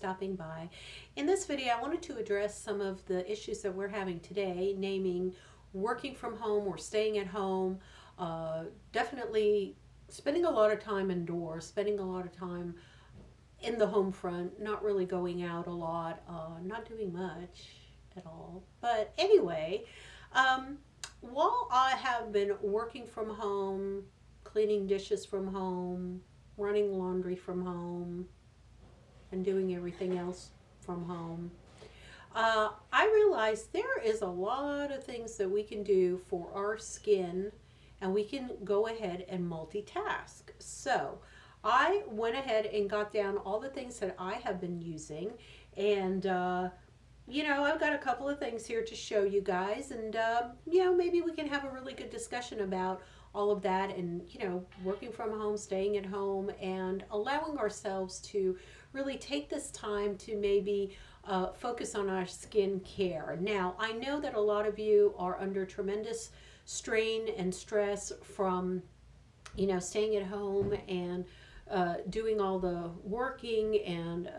stopping by. In this video, I wanted to address some of the issues that we're having today, naming working from home or staying at home, definitely spending a lot of time indoors, spending a lot of time in the home front, not really going out a lot, not doing much at all. But anyway, while I have been working from home, cleaning dishes from home, running laundry from home, and doing everything else from home, I realized there is a lot of things that we can do for our skin, and we can go ahead and multitask. So I went ahead and got down all the things that I have been using, and I've got a couple of things here to show you guys, and maybe we can have a really good discussion about all of that, and working from home, staying at home, and allowing ourselves to really take this time to maybe focus on our skin care. Now, I know that a lot of you are under tremendous strain and stress from staying at home and doing all the working and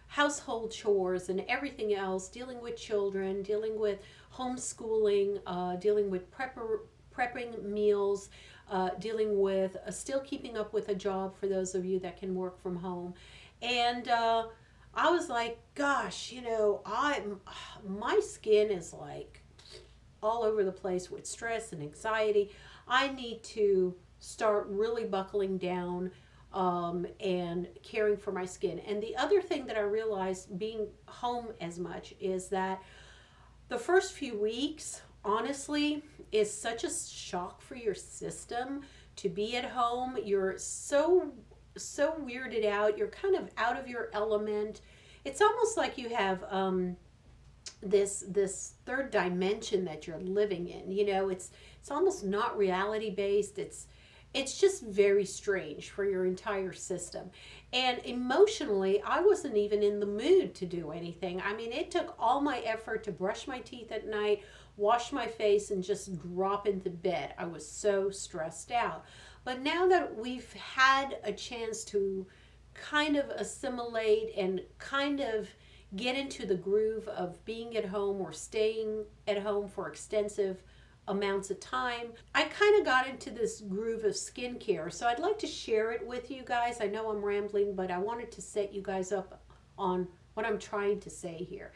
household chores and everything else, dealing with children, dealing with homeschooling, dealing with prepping meals, dealing with still keeping up with a job for those of you that can work from home. And I was like, gosh, my skin is like all over the place with stress and anxiety. I need to start really buckling down and caring for my skin. And the other thing that I realized being home as much is that the first few weeks, honestly, is such a shock for your system to be at home. You're so weirded out. You're kind of out of your element. It's almost like you have this third dimension that you're living in. It's almost not reality based. It's just very strange for your entire system. And emotionally, I wasn't even in the mood to do anything. I mean, it took all my effort to brush my teeth at night, wash my face, and just drop into bed. I was so stressed out. But now that we've had a chance to kind of assimilate and kind of get into the groove of being at home or staying at home for extensive amounts of time, I kind of got into this groove of skincare. So I'd like to share it with you guys. I know I'm rambling, but I wanted to set you guys up on what I'm trying to say here.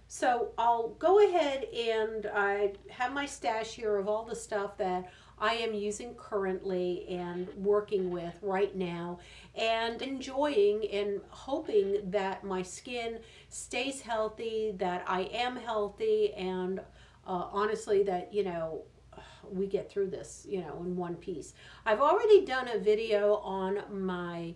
So I'll go ahead, and I have my stash here of all the stuff that I am using currently and working with right now, and enjoying and hoping that my skin stays healthy, that I am healthy, and honestly that we get through this in one piece. I've already done a video on my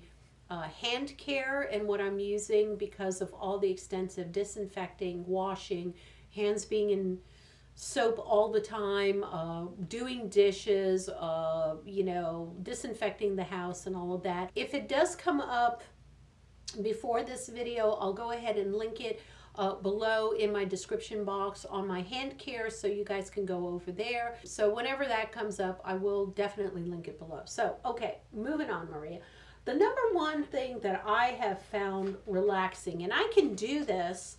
hand care and what I'm using because of all the extensive disinfecting, washing, hands being in soap all the time, doing dishes, disinfecting the house and all of that. If it does come up before this video, I'll go ahead and link it below in my description box on my hand care, so you guys can go over there. So whenever that comes up, I will definitely link it below. So, okay, moving on, Maria. The number one thing that I have found relaxing, and I can do this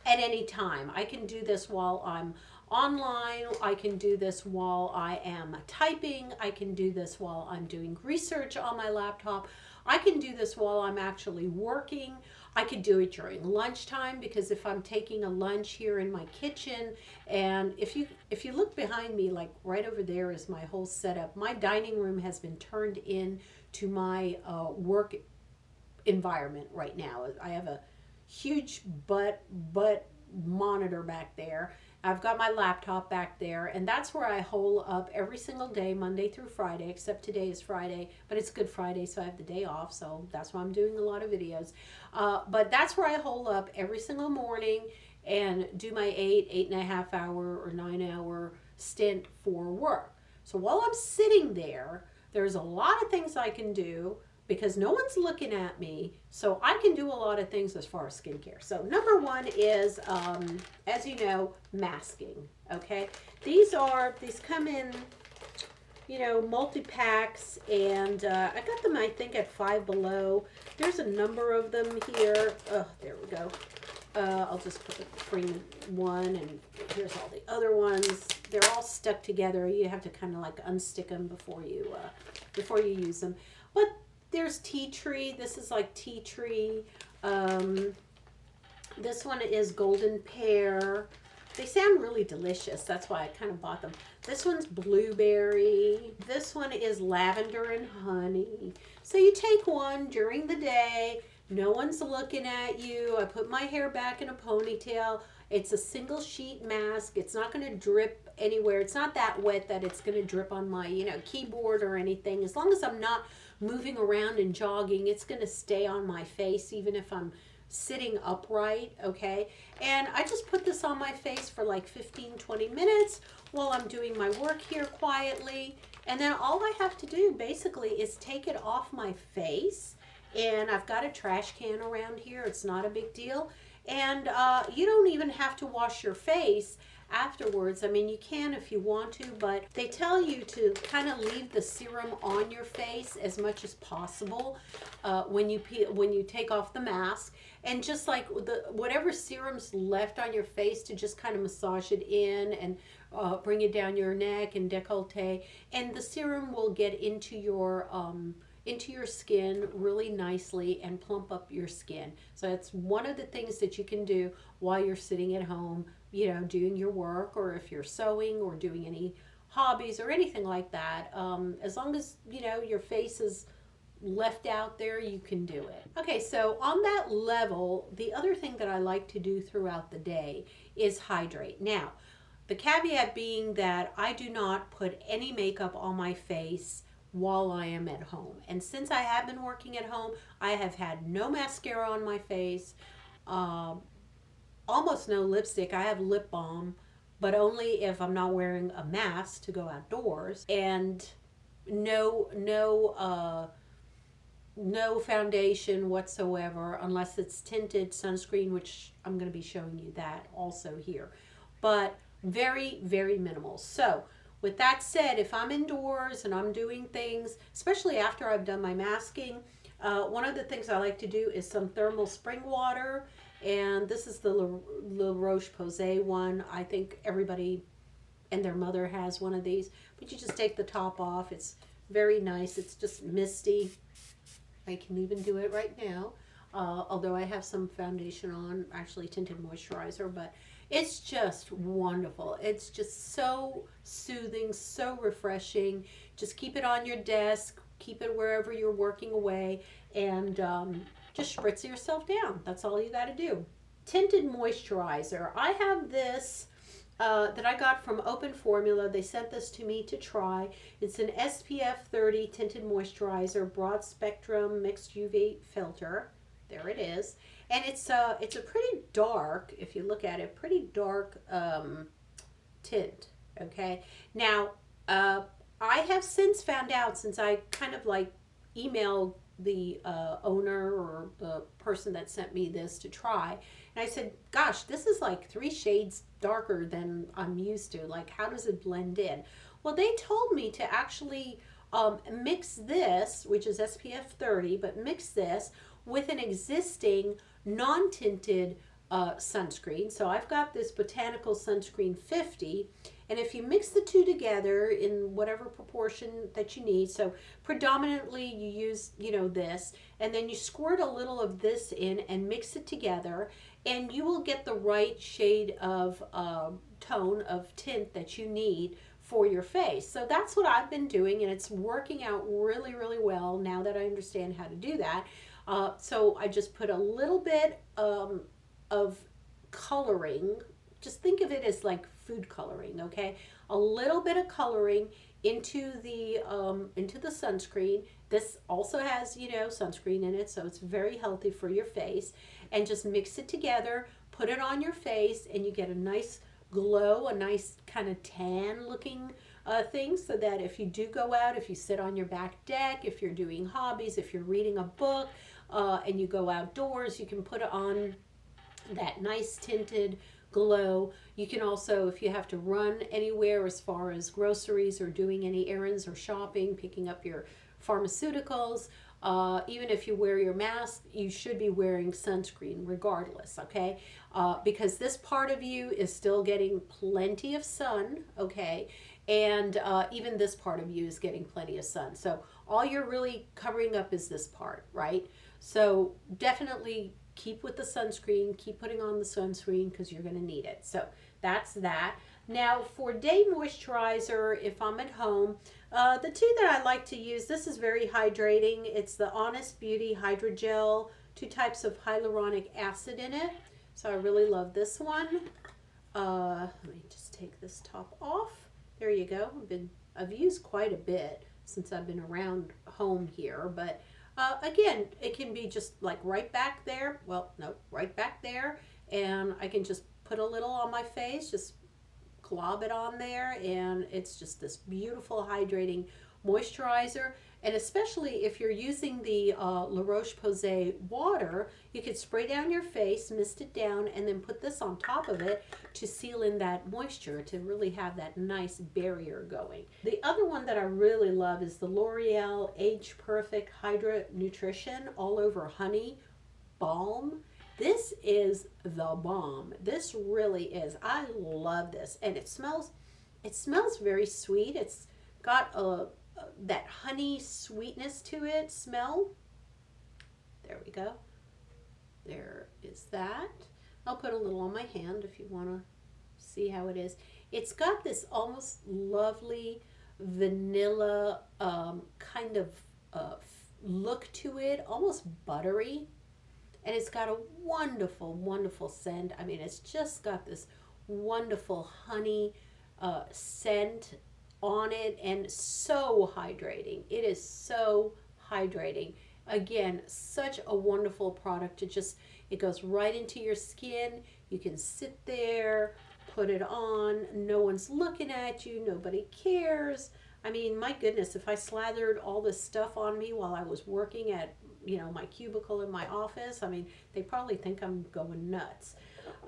at any time. I can do this while I'm online. I can do this while I am typing. I can do this while I'm doing research on my laptop. I can do this while I'm actually working. I could do it during lunchtime, because if I'm taking a lunch here in my kitchen, and if you look behind me, like right over there is my whole setup. My dining room has been turned in to my work environment right now. I have a huge butt monitor back there. I've got my laptop back there, and that's where I hole up every single day, Monday through Friday, except today is Friday, but it's Good Friday, so I have the day off, so that's why I'm doing a lot of videos. But that's where I hole up every single morning and do my 8.5 hour or 9 hour stint for work. So while I'm sitting there, there's a lot of things I can do because no one's looking at me, so I can do a lot of things as far as skincare. So number one is, as you know, masking. Okay, these come in you know, multi-packs, and I got them, I think, at Five Below. There's a number of them here. Oh, there we go. I'll just put the cream one, and here's all the other ones. They're all stuck together. You have to kind of like unstick them before you use them. But there's tea tree. This is like tea tree. This one is golden pear. They sound really delicious. That's why I kind of bought them. This one's blueberry. This one is lavender and honey. So you take one during the day. No one's looking at you. I put my hair back in a ponytail. It's a single sheet mask. It's not going to drip anywhere. It's not that wet that it's going to drip on my, you know, keyboard or anything. As long as I'm not moving around and jogging, it's going to stay on my face even if I'm sitting upright, okay? And I just put this on my face for like 15-20 minutes while I'm doing my work here quietly. And then all I have to do basically is take it off my face. And I've got a trash can around here. It's not a big deal. And you don't even have to wash your face afterwards. I mean, you can if you want to, but they tell you to kind of leave the serum on your face as much as possible when you take off the mask. And just like whatever serum's left on your face, to just kind of massage it in and bring it down your neck and décolleté. And the serum will get into your skin really nicely and plump up your skin. So that's one of the things that you can do while you're sitting at home, you know, doing your work, or if you're sewing or doing any hobbies or anything like that. As long as, you know, your face is left out there, you can do it. Okay, so on that level, the other thing that I like to do throughout the day is hydrate. Now, the caveat being that I do not put any makeup on my face while I am at home. And since I have been working at home, I have had no mascara on my face, almost no lipstick. I have lip balm, but only if I'm not wearing a mask to go outdoors, and no foundation whatsoever unless it's tinted sunscreen, which I'm going to be showing you that also here, but very, very minimal. So with that said, if I'm indoors and I'm doing things, especially after I've done my masking, one of the things I like to do is some thermal spring water. And this is the La Roche-Posay one. I think everybody and their mother has one of these. But you just take the top off. It's very nice. It's just misty. I can even do it right now. Although I have some foundation on, actually tinted moisturizer, but it's just wonderful. It's just so soothing, so refreshing. Just keep it on your desk, keep it wherever you're working away, and just spritz yourself down. That's all you got to do. Tinted moisturizer. I have this that I got from Open Formula. They sent this to me to try. It's an SPF 30 tinted moisturizer, broad spectrum mixed UV filter. There it is. And it's a pretty dark, if you look at it, pretty dark tint, okay? Now, I have since found out, since I kind of like emailed the owner or the person that sent me this to try, and I said, gosh, this is like 3 shades darker than I'm used to. Like, how does it blend in? Well, they told me to actually mix this, which is SPF 30, but mix this with an existing non-tinted sunscreen. So I've got this Botanical Sunscreen 50, and if you mix the two together in whatever proportion that you need, so predominantly you use, you know, this, and then you squirt a little of this in and mix it together, and you will get the right shade of tone of tint that you need for your face. So that's what I've been doing, and it's working out really, really well now that I understand how to do that. So I just put a little bit of coloring. Just think of it as like food coloring, okay? A little bit of coloring into the sunscreen. This also has, you know, sunscreen in it, so it's very healthy for your face. And just mix it together, put it on your face, and you get a nice glow, a nice kind of tan looking thing, so that if you do go out, if you sit on your back deck, if you're doing hobbies, if you're reading a book, and you go outdoors, you can put it on that nice tinted glow. You can also, if you have to run anywhere as far as groceries or doing any errands or shopping, picking up your pharmaceuticals, even if you wear your mask, you should be wearing sunscreen regardless, okay? Because this part of you is still getting plenty of sun, okay? And even this part of you is getting plenty of sun. So all you're really covering up is this part, right? So definitely keep with the sunscreen, keep putting on the sunscreen because you're going to need it. So that's that. Now for day moisturizer, if I'm at home, the two that I like to use, this is very hydrating. It's the Honest Beauty Hydrogel, 2 types of hyaluronic acid in it. So I really love this one. Let me just take this top off. There you go. I've used quite a bit since I've been around home here, but again, it can be just like right back there. Well, no, right back there, and I can just put a little on my face, just glob it on there, and it's just this beautiful hydrating moisturizer. And especially if you're using the La Roche-Posay water, you could spray down your face, mist it down, and then put this on top of it to seal in that moisture, to really have that nice barrier going. The other one that I really love is the L'Oreal Age Perfect Hydra Nutrition All Over Honey Balm. This is the bomb. This really is. I love this, and it smells very sweet. It's got that honey sweetness to it. Smell. There we go. There is that. I'll put a little on my hand if you want to see how it is. It's got this almost lovely vanilla kind of look to it, almost buttery. And it's got a wonderful, wonderful scent. I mean, it's just got this wonderful honey scent on it, and so hydrating. It is so hydrating. Again, such a wonderful product to just, it goes right into your skin. You can sit there, put it on. No one's looking at you. Nobody cares. I mean, my goodness, if I slathered all this stuff on me while I was working at, you know, my cubicle in my office, I mean, they probably think I'm going nuts.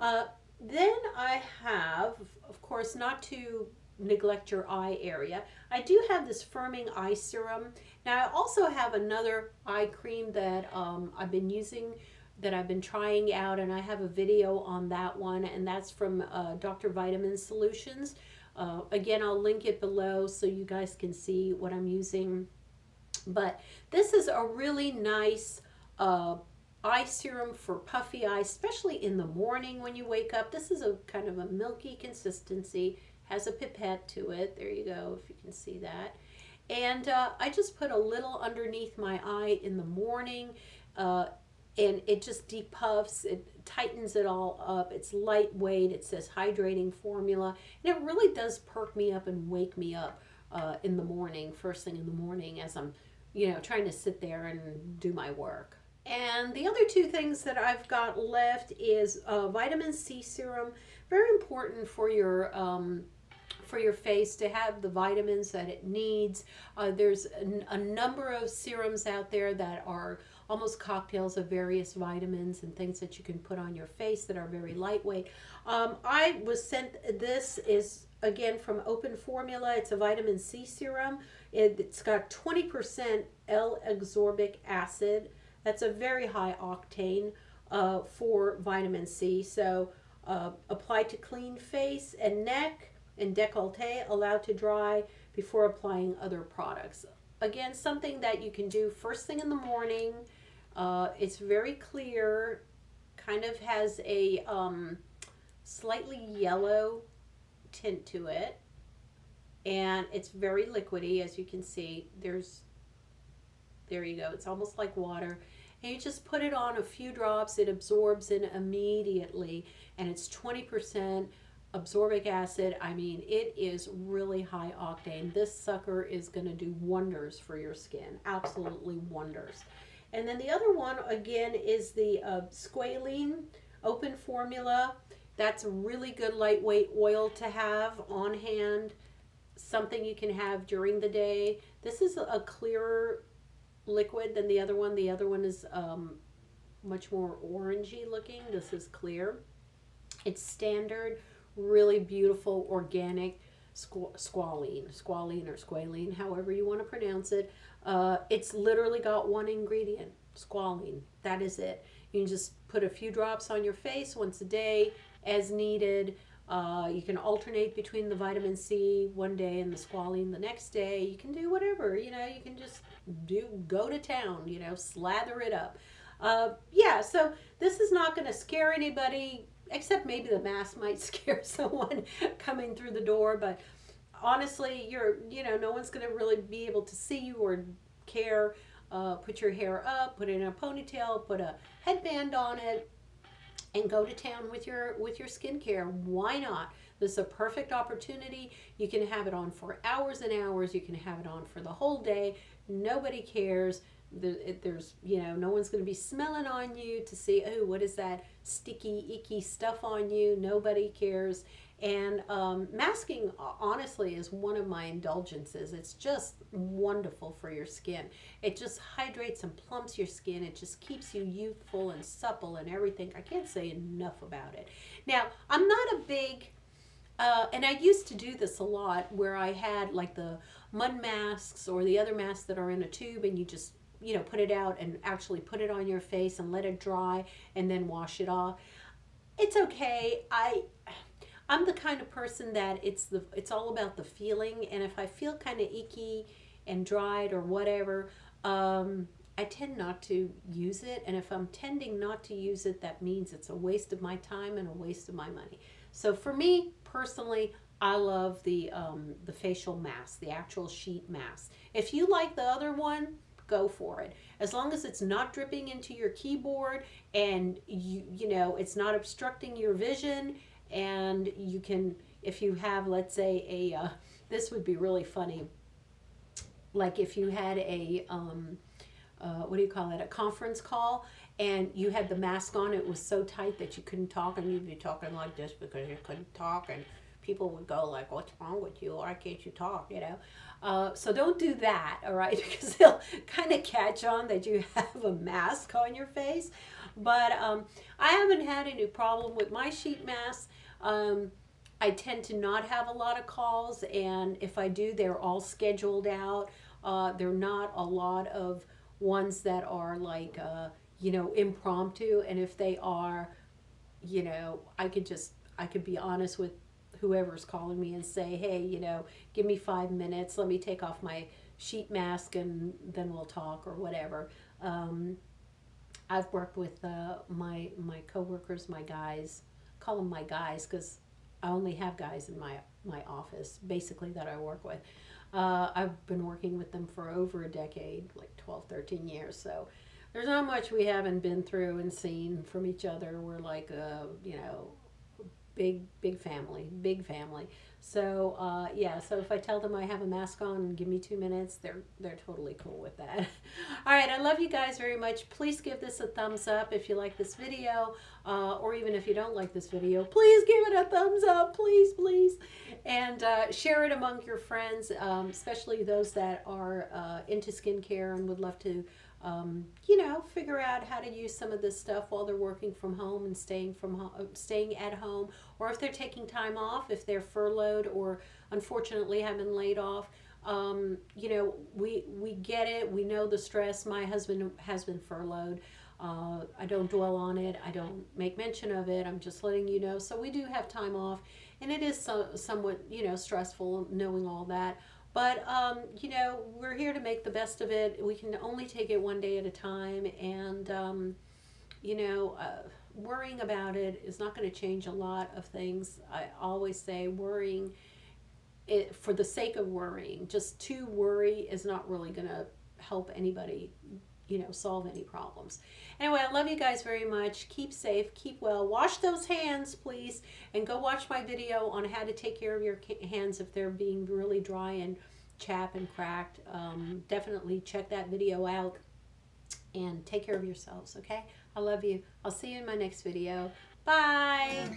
Then I have, of course, not to neglect your eye area, I do have this firming eye serum. Now I also have another eye cream that I've been using, that I've been trying out, and I have a video on that one, and that's from Dr. Vitamin Solutions. Again, I'll link it below so you guys can see what I'm using. But this is a really nice eye serum for puffy eyes, especially in the morning when you wake up. This is a kind of a milky consistency, has a pipette to it. There you go, if you can see that. And I just put a little underneath my eye in the morning, and it just depuffs, it tightens it all up. It's lightweight, it says hydrating formula, and it really does perk me up and wake me up in the morning, first thing in the morning, as I'm, you know, trying to sit there and do my work. And the other two things that I've got left is vitamin C serum. Very important for your face to have the vitamins that it needs. There's a number of serums out there that are almost cocktails of various vitamins and things that you can put on your face that are very lightweight. I was sent, this is again from Open Formula. It's a vitamin C serum. It's got 20% L-ascorbic acid. That's a very high octane for vitamin C. So apply to clean face and neck and décolleté, allowed to dry before applying other products. Again, something that you can do first thing in the morning. It's very clear, kind of has a slightly yellow tint to it, and it's very liquidy, as you can see. There you go, it's almost like water. And you just put it on a few drops, it absorbs in immediately, and it's 20% ascorbic acid. I mean, it is really high octane. This sucker is going to do wonders for your skin, absolutely wonders. And then the other one again is the squalene Open Formula. That's a really good lightweight oil to have on hand, something you can have during the day. This is a clearer liquid than the other one. The other one is much more orangey looking. This is clear. It's standard, really beautiful, organic squalene or squalene, however you want to pronounce it. It's literally got one ingredient, squalene. That is it. You can just put a few drops on your face once a day as needed. You can alternate between the vitamin C one day and the squalene the next day. You can do whatever, you know, you can just go to town, you know, slather it up. Yeah, so this is not going to scare anybody, except maybe the mask might scare someone coming through the door. But honestly, you know, no one's going to really be able to see you or care. Put your hair up, put it in a ponytail, put a headband on it, and go to town with your skincare. Why not? This is a perfect opportunity. You can have it on for hours and hours. You can have it on for the whole day. Nobody cares. There's, you know, no one's going to be smelling on you to see, oh, what is that sticky, icky stuff on you? Nobody cares. And masking, honestly, is one of my indulgences. It's just wonderful for your skin. It just hydrates and plumps your skin. It just keeps you youthful and supple and everything. I can't say enough about it. Now, I'm not a big, and I used to do this a lot, where I had like the mud masks or the other masks that are in a tube, and you just, you know, put it out and actually put it on your face and let it dry and then wash it off. It's okay. I'm the kind of person that it's all about the feeling, and if I feel kind of icky and dried or whatever, I tend not to use it. And if I'm tending not to use it, that means it's a waste of my time and a waste of my money. So for me personally, I love the facial mask, the actual sheet mask. If you like the other one, go for it. As long as it's not dripping into your keyboard and you know it's not obstructing your vision. And you can, if you have, let's say, this would be really funny, like if you had a, what do you call it, a conference call, and you had the mask on, it was so tight that you couldn't talk, and you'd be talking like this because you couldn't talk, and people would go like, what's wrong with you? Why can't you talk, you know? So don't do that, all right, because they'll kind of catch on that you have a mask on your face. But I haven't had any problem with my sheet mask. I tend to not have a lot of calls, and if I do, they're all scheduled out. They're not a lot of ones that are like, you know, impromptu. And if they are, you know, I could be honest with whoever's calling me and say, hey, you know, give me 5 minutes. Let me take off my sheet mask and then we'll talk or whatever. I've worked with my coworkers, my guys. Call them my guys because I only have guys in my office basically that I work with. I've been working with them for over a decade, like 12, 13 years. So there's not much we haven't been through and seen from each other. We're like, you know, big family. So yeah, so if I tell them I have a mask on and give me 2 minutes, they're totally cool with that. All right, I love you guys very much. Please give this a thumbs up if you like this video, or even if you don't like this video, please give it a thumbs up, please. And share it among your friends, especially those that are into skincare and would love to you know, figure out how to use some of this stuff while they're working from home and staying at home, or if they're taking time off, if they're furloughed or unfortunately have been laid off. You know, we get it. We know the stress. My husband has been furloughed. I don't dwell on it. I don't make mention of it. I'm just letting you know. So we do have time off, and it is somewhat, you know, stressful knowing all that. But, you know, we're here to make the best of it. We can only take it one day at a time. And, you know, worrying about it is not going to change a lot of things. I always say worrying for the sake of worrying, just to worry is not really going to help anybody, you know, solve any problems. Anyway, I love you guys very much. Keep safe, keep well. Wash those hands, please, and go watch my video on how to take care of your hands if they're being really dry and chapped and cracked. Definitely check that video out and take care of yourselves, okay? I love you. I'll see you in my next video. Bye.